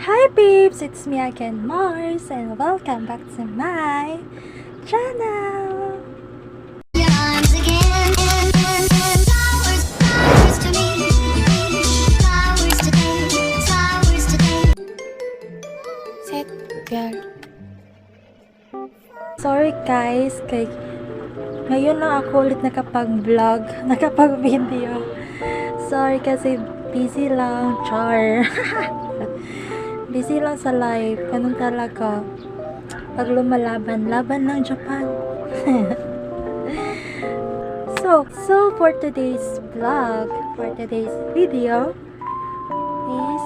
Hi peeps! It's me again, Mars, and welcome back to my channel! Set, girl. Sorry guys, ngayon lang ako ulit nakapag-vlog, nakapag-video. Sorry kasi busy lang, char. Busy lang sa life, ganun talaga. Pag lumalaban, laban ng Japan. So for today's vlog, for today's video, is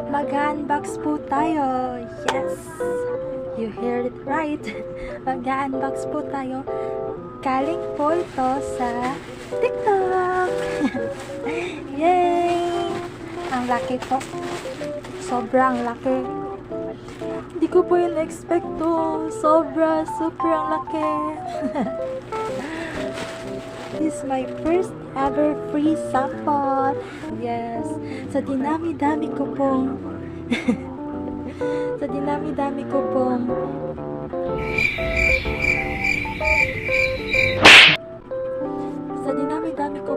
mag-unbox po tayo. Yes! You heard it right. Mag-unbox po tayo. Galing po ito sa TikTok. Yay! Ang laki po. Sobrang laki. Hindi ko po yun expect to. Sobrang laki. This is my first ever free sample. Yes. Sa dinami-dami ko pong sa dinami-dami ko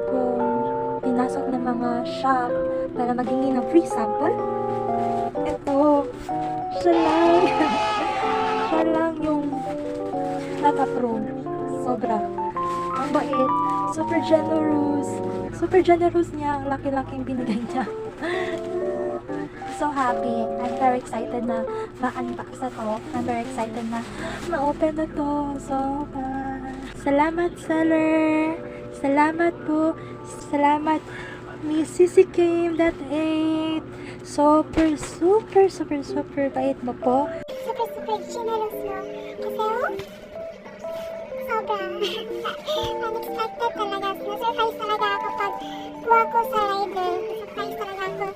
pong pinasok ng mga shop para maghingi ng free sample. Ito, siya lang yung naka-approve. Sobra. Ang bait. Super generous niya. Ang laki-laking binigay niya. So happy. I'm very excited na ma-unbox na to. I'm very excited na ma-open na to. So, salamat seller. Salamat po. Salamat Miss Kim.8. Super bait mo po. Super generous mo. Kasi unexpected talaga. Na-surprise talaga ako pag kuha ko sa rider. Na-surprise talaga ako.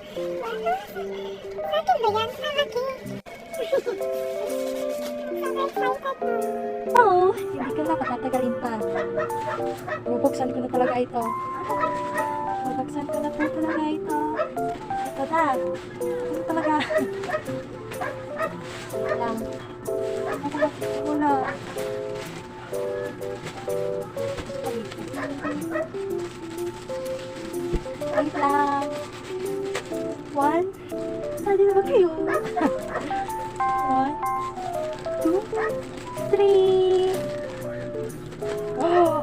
Sakin ba yan? Malaki. Super excited mo. Oo, hindi ko na patatagalin pa. Bubuksan ko na talaga ito. Ito na. Ito talaga. Lang. Wala. Wait lang. 1. Sali na ba kayo? 1, 2, 3. Oh!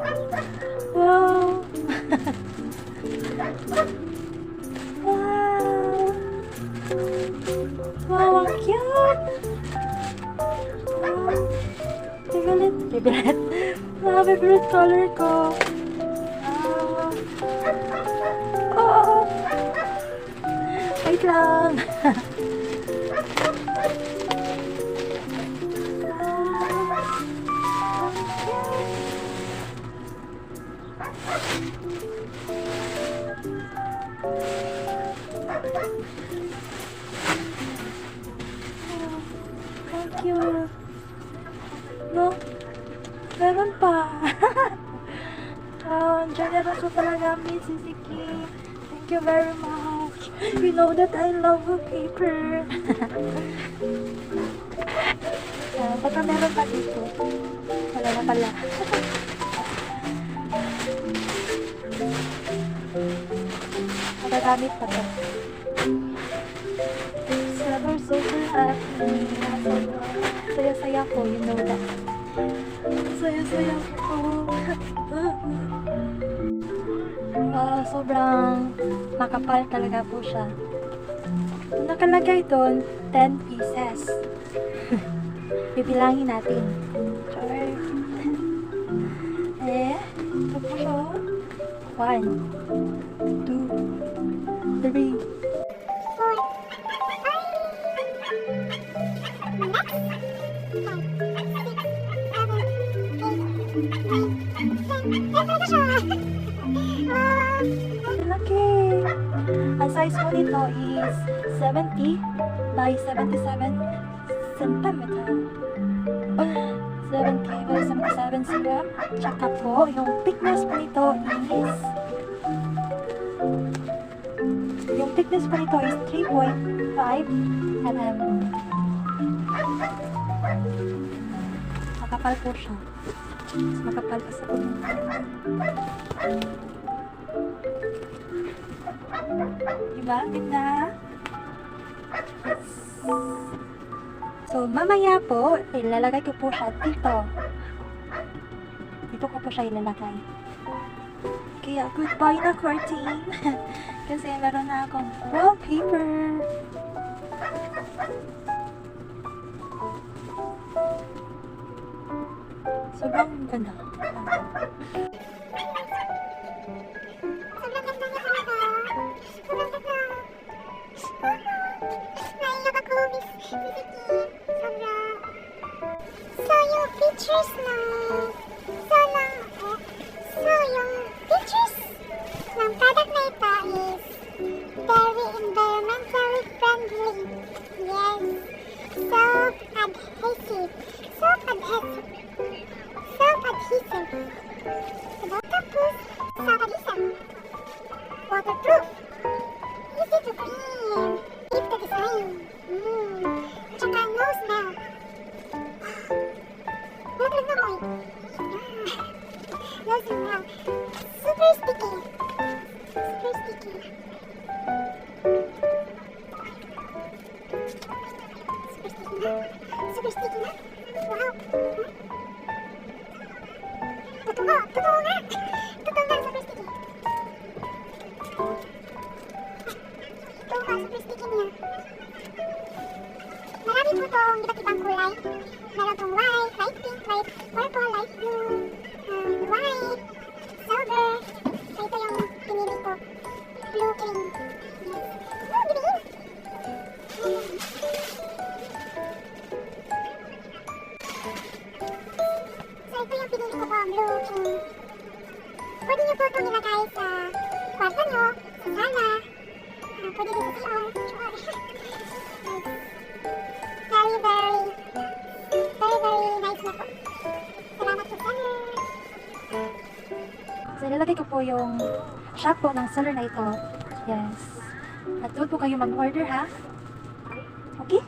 Wow! Wow, ang cute! Wow. Favorite. Wow, favorite color ko. Oh! Wait lang. Thank you. No? Meron pa. Generous po talaga, Miss Kim. Thank you very much. You know that I love wallpaper. Baka meron pa dito. Wala na pala. Magagamit pa to. Super happy. Saya-saya ko, you know that. Saya-saya ko. Sobrang makapal talaga po siya. Nakalagay doon 10 pieces. Bibilangin natin. Char. Ito po siya. 1, 2, 3. Laki! Ang size po nito is 70 by 77 centimeter. 70 by 77 cm. Tsaka po, yung thickness po nito is thickness pa nito is 3.5 mm. Makapal po siya. Mas makapal pa sa puno. Diba? Ganda? So, mamaya po, ilalagay ko po siya dito. Dito ko po siya ilalagay. Kaya, goodbye na curtain. Kasi meron na akong wallpaper. Sobrang ganda. Sobrang ganda niya talaga. Sobrang ganda. Naiyak ako, Miss Vicky. Sobrang. So, yung features ng ng product na ito is very environmentally friendly. Yes. Soap adhesive. Diba? Tapos, soap adhesive. Waterproof. Easy to clean. Keep the design. Tsaka no smell. Wala talaga mo eh. No smell. Super sticky. Super sticky. Super sticky na. Wow. Totoo nga. Totoo nga, super sticky. Totoo nga, super sticky niya. Marami po itong iba't ibang kulay. Meron itong white, light pink, light purple, light blue, white, silver. So ito yung pinili ko. Blue cream. Oh, bibihin! So ito yung pinili ko po, blue cream. Pwede nyo po itong ilagay sa kwarto nyo, sa sala. Pwede din sa CR. Very, very nice na po. Salamat po, seller. So, ilalagay ko po yung shop po ng seller na ito. Yes. At doon po kayo mag-order, ha? Okay?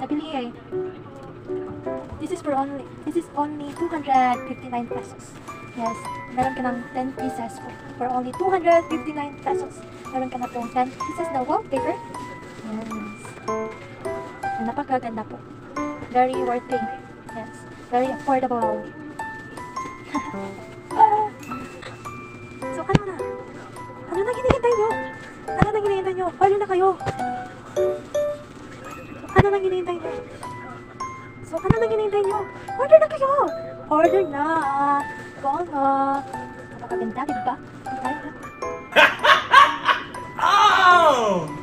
Nabili eh. This is only 259 pesos. Yes. Meron ka ng 10 pieces for only 259 pesos. Meron ka na pong 10 pieces na wallpaper. Yes. Napakaganda po. Very worth it. Yes. Very affordable. So, ano na? Ano na hinihintay nyo? Ano na hinihintay nyo? Order na kayo. Ano na hinihintay nyo? So, ano na hinihintay nyo? Order na kayo! Order na! Bonga! Napakaganda, diba?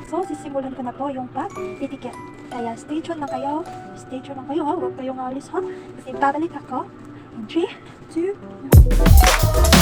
So, sisimulan ko na po yung pag-titikit. Kaya, stay tuned lang kayo. Stay tuned lang kayo, ha? Huwag kayong alis, ha? Kasi babalik ako. In 3, 2, 1.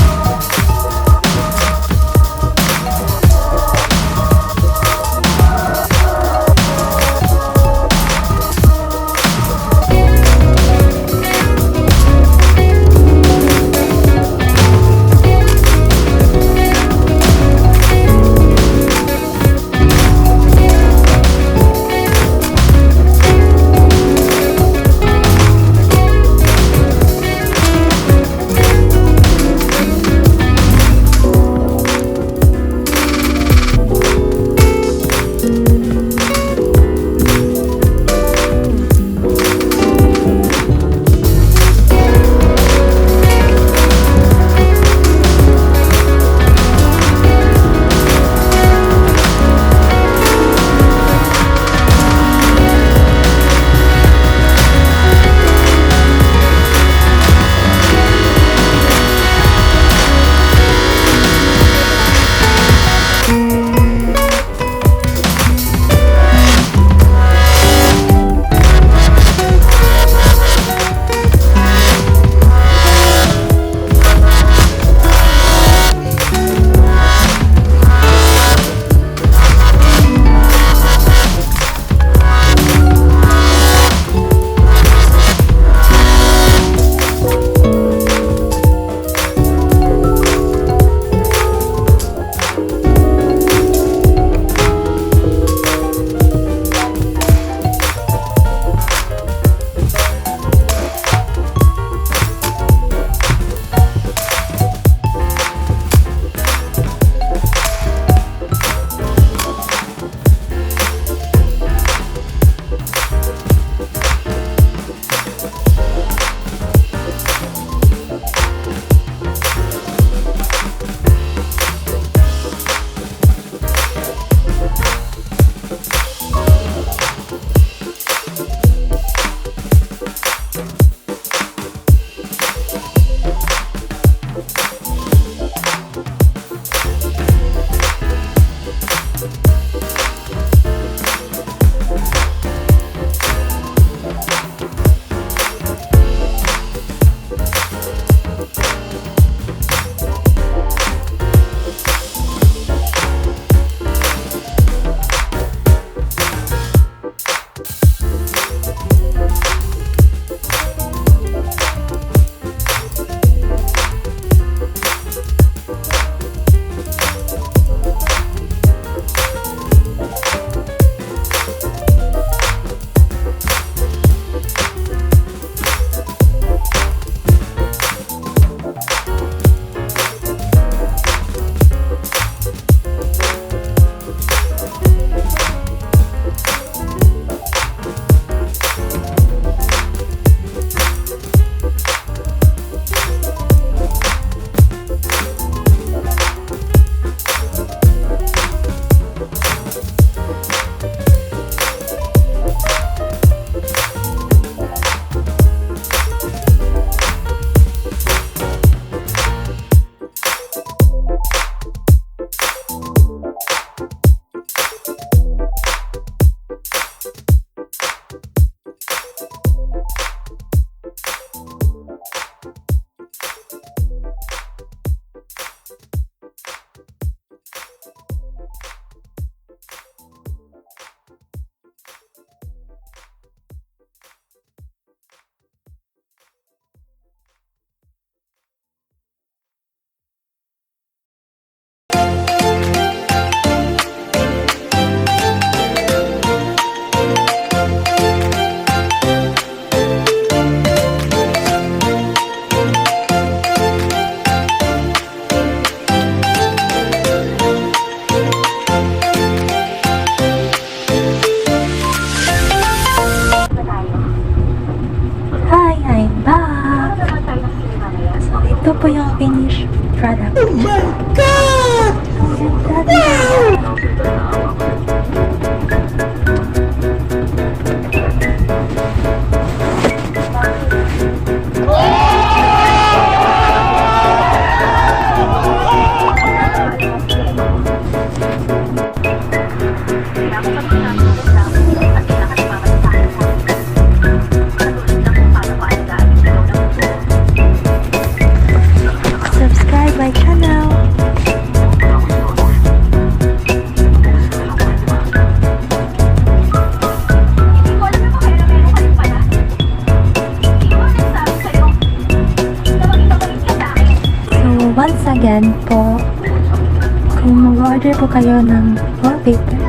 kayo ng wallpaper,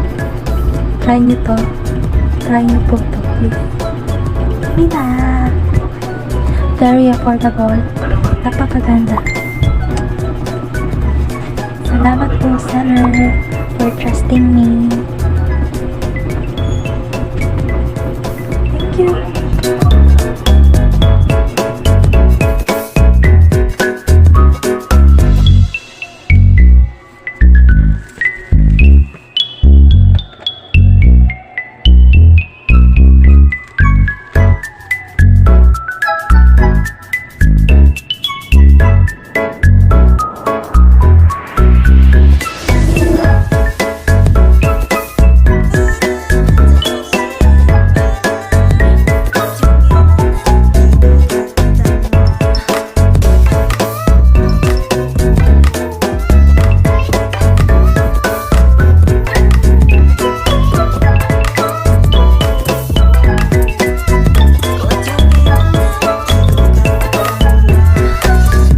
try nyo to. Try nyo po to, please. Mila! Very affordable. Napakaganda. Salamat po, seller, for trusting me.